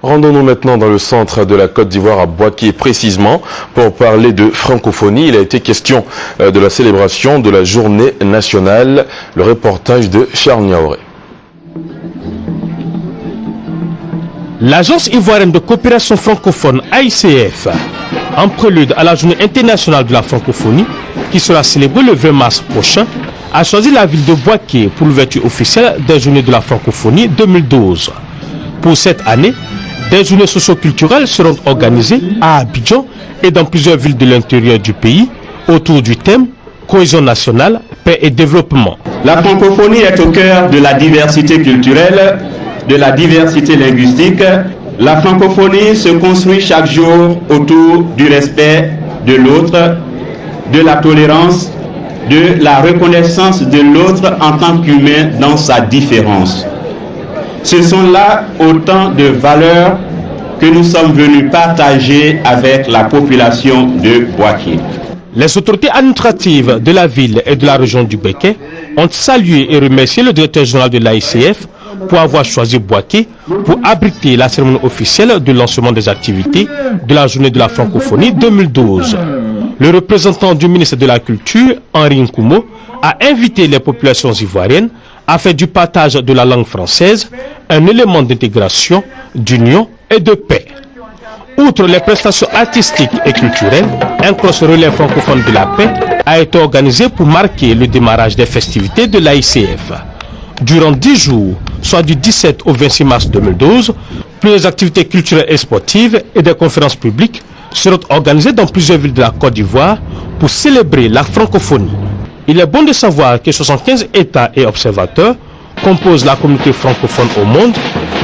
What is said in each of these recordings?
Rendons-nous maintenant dans le centre de la Côte d'Ivoire, à Bouaké précisément, pour parler de francophonie. Il a été question de la célébration de la journée nationale. Le reportage de Charles Niaoré. L'Agence ivoirienne de coopération francophone AICF, en prélude à la journée internationale de la francophonie, qui sera célébrée le 20 mars prochain, a choisi la ville de Bouaké pour l'ouverture officielle des journées de la francophonie 2012. Pour cette année, des journées socio-culturelles seront organisées à Abidjan et dans plusieurs villes de l'intérieur du pays autour du thème cohésion nationale, paix et développement. La francophonie est au cœur de la diversité culturelle, de la diversité linguistique. La francophonie se construit chaque jour autour du respect de l'autre, de la tolérance, de la reconnaissance de l'autre en tant qu'humain dans sa différence. Ce sont là autant de valeurs que nous sommes venus partager avec la population de Bouaké. Les autorités administratives de la ville et de la région du Béquet ont salué et remercié le directeur général de l'AICF pour avoir choisi Bouaké pour abriter la cérémonie officielle de lancement des activités de la journée de la francophonie 2012. Le représentant du ministre de la Culture, Henri Nkoumo, a invité les populations ivoiriennes à faire du partage de la langue française un élément d'intégration, d'union et de paix. Outre les prestations artistiques et culturelles, un cross relais francophone de la paix a été organisé pour marquer le démarrage des festivités de l'AICF. Durant 10 jours, soit du 17 au 26 mars 2012, plusieurs activités culturelles et sportives et des conférences publiques seront organisées dans plusieurs villes de la Côte d'Ivoire pour célébrer la francophonie. Il est bon de savoir que 75 États et observateurs composent la communauté francophone au monde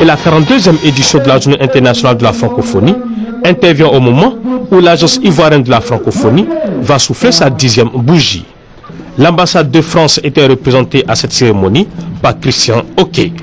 et la 42e édition de la Journée internationale de la francophonie intervient au moment où l'Agence ivoirienne de la francophonie va souffler sa 10e bougie. L'ambassade de France était représentée à cette cérémonie par Christian Oké.